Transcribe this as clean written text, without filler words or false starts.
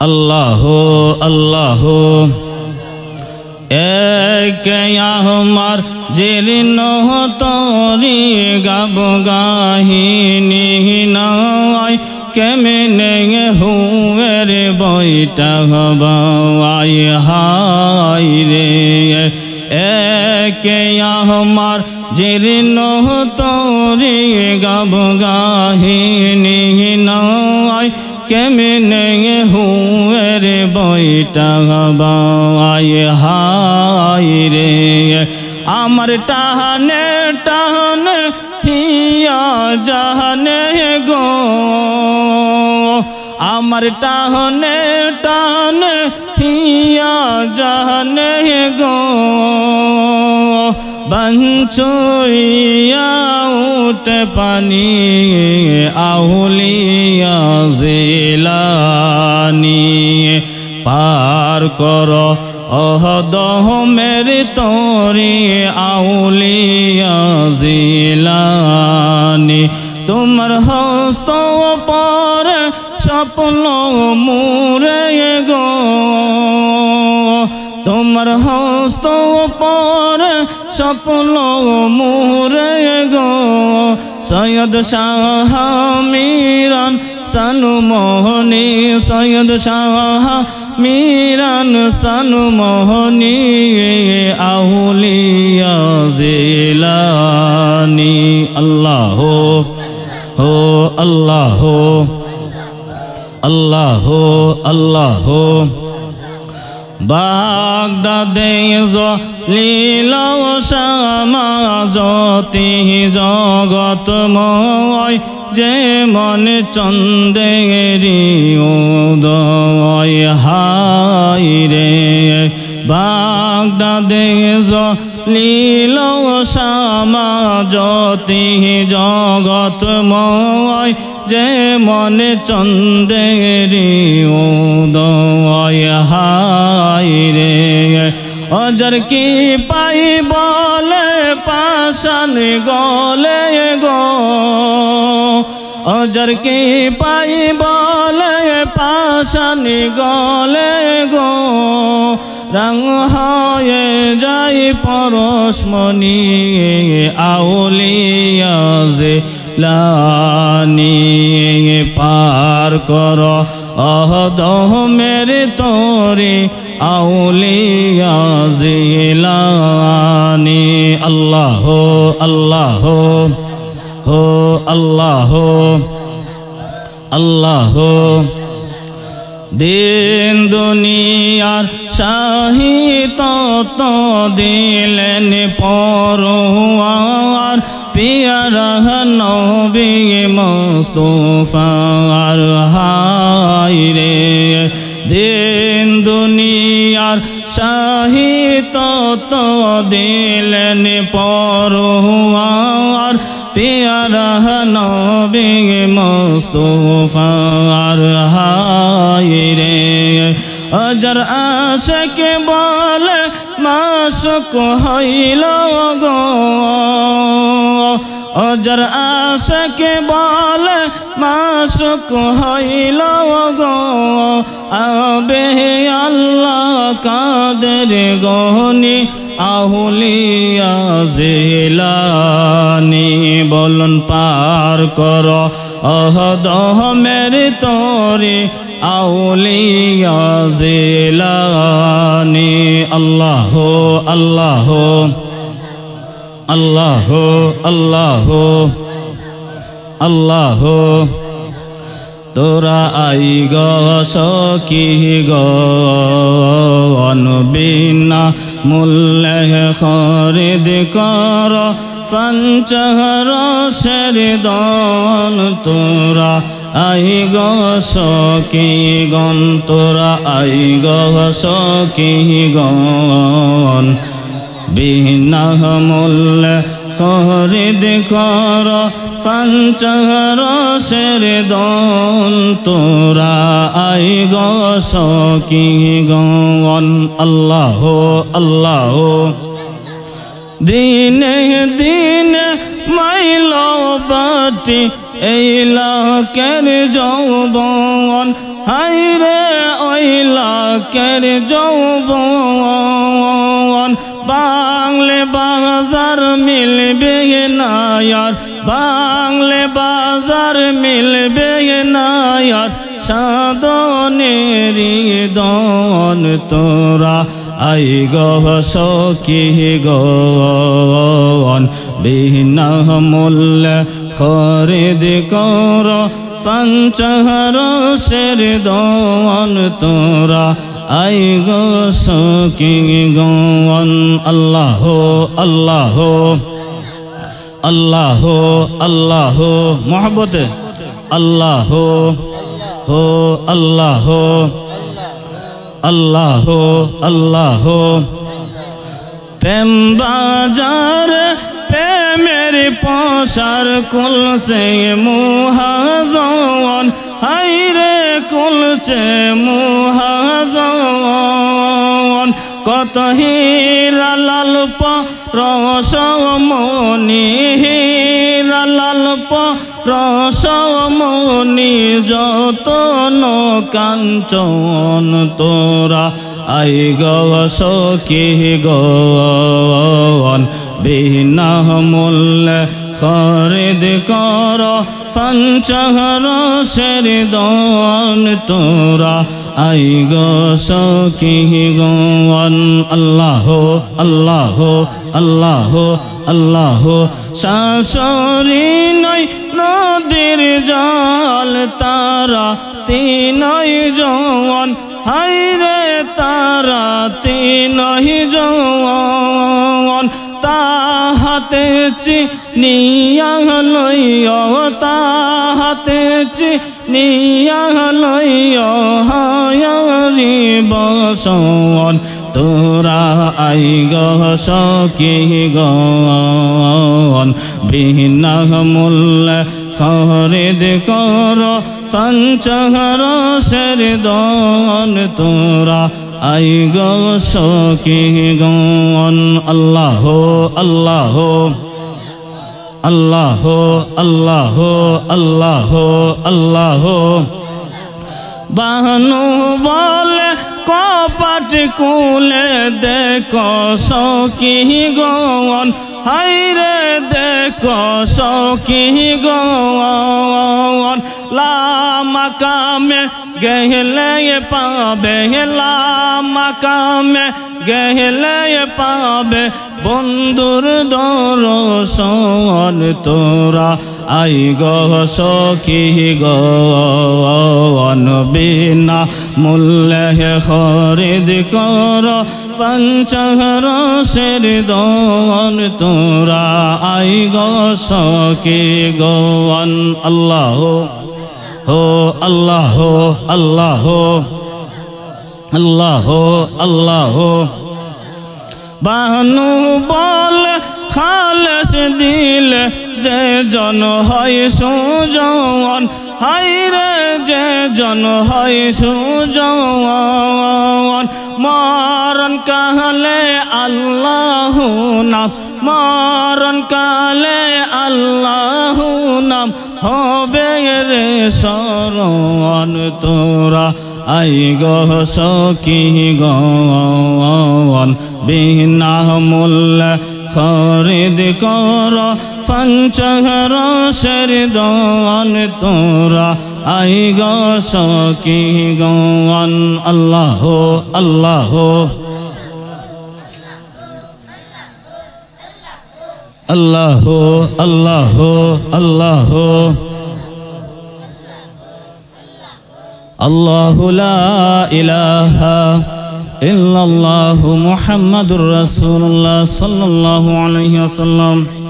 আল্লাহ আল্লাহ এক আমার জীর্ণ তরি গাব গাহিনী নয় কেমনে হুয়ের বইটা হবাই হাই রে এক আমার জীর্ণ তরি গাব গাহিনী নয় কেমনে হুয়ের বইটা হবাই হাই রে আমার টাহানে টাহানে হিয়া জাহানে গো আমার টাহানে টাহানে হিয়া জাহানে গো বঞ্চুইয়া উঠ পানি আউলিয়া জিলানি পার কর অহদহ মেরে তোরে আউলিয়া জিলানি তোমার হস্ত পর স্বপ্ন মুরে গো তোমার হস্ত পর স্বপ্ন মুরে গো সৈয়দ শাহ মিরান সানু মোহনী সৈয়দ শাহ মিরান সানু মোহনী আউলিয়া জিলানি আল্লাহ হো আল্লাহ আল্লাহ আল্লাহ বাগদাদে জলিল সমাজতি জগতময় যে মন চন্দেরি উদয় হাই রে বাগদাদে জলিল সমাজতি জগতময় যে মন চন্দেরি উদয় হাই রে অজর কি পাই বলে পাশান গলে গো অজর কি পাই বলে পাশান গলে গো রঙ হয়ে যাই পরশমণি আউলিয়া জিলানি পার কর অহদহ মেরে তোরে আউলিয়া জিলানি আল্লাহ আল্লাহ হো আল্লাহ আল্লাহ দিন দুনিয়ার শাহিত তো দিলেন পরওয়ার পিয়ারা নবী মুস্তাফার হাই রে দিন দুনিয়ার শাহিত তো দিলেন পরওয়ার পিয়ারা নবী মুস্তাফার হাই রে अजर आशिक बोल माशुक हईल गो अजर आशिक बोल माशुक हईल गो आबे अल्लाह कादर गोनी আহুলিয়া জিলানি বলুন পার কর অহদহ মেরে তোরে আউলিয়া জিলানি আল্লাহ আল্লাহ আল্লাহ আল্লাহ আল্লাহ তোরা আই গো সখী গো অনবিনা মূল্যে খরিদ কর পঞ্চরসের দন তোরা আই গো সখী গণ তোরা আই গো সখী গণ বিনা মূল্যে খরিদ কর পঞ্চরসের দন তোরা আই গো সখী গণ আল্লাহ আল্লাহ দিনে দিনে মাইল বাটি এই লাখের যৌবন হাই রে ওই যুবকের যৌবন বাংলে বাজার মিলবে না আর বাংলে বাজার মিলবে না আর সাধনেরি দন তোরা আই গো সখী গন বিনা মূল্য খরিদ কর পঞ্চরসের দন তোরা আই গো সখী গন আল্লাহ আল্লাহ আল্লাহ আল্লাহ মোহব্বতে আল্লাহ हो अल्लाह अल्लाह अल्लाह प्रेम बाजार पे मेरे पौसार कुल से मुहाजन हाय रे कुल से मुहाजन कत हीरा लाल रसमणि हीरा लाल रसमणि যতন কাঞ্চন তোরা আই গো সখী গন বিনা মূল্য খরিদ কর পঞ্চরসের দন তোরা আই গো সখী গন আল্লাহ আল্লাহ আল্লাহ আল্লাহ শাশুড়ি নয় নদীর জল তারা তিনই জওয়ান হায় রে তারা তিনই জওয়ান তাহাতে চিনিয়া লইয় তাহাতে চিনিয়া লইয় হায়ারি বসন তোরা আই গো সখী গন বিনা মূল্য খরিদ কর পঞ্চরসের দন তোরা আই গো সখী গন আল্লাহ আল্লাহ আল্লাহ আল্লাহ আল্লাহ আল্লাহ বানু বলে কপাট কুলে দেখো সখী গন হায় রে দেখো সখী গন লামাকামে গেলে পাবে লামাকামে গেলে পাবে বন্ধুর দর্শন তোরা আই গো সখী গন বিনা মূল্যে খরিদ কর পঞ্চরসের দন তোরা আই গো সখী গন আল্লাহ हो अल्लाह अल्लाह अल्लाह अल्लाह बानू बोल खालस दिल जे जन হয় সুজন হায় রে যে জন হয় সুজন মরণ কালে আল্লাহ নাম মরণ কালে আল্লাহ নাম হবে রে শরণ তোরা আই গো সখী গন বিনা মূল্য খরিদ কর পঞ্চরসের দন তোরা আই গো সখী গন আল্লাহ আল্লাহ अल्लाह अल्लाह अल्लाह अल्लाह ला इलाहा इल्लल्लाहु मुहम्मदुर रसूलुल्लाह सल्लल्लाहु अलैहि वसल्लम।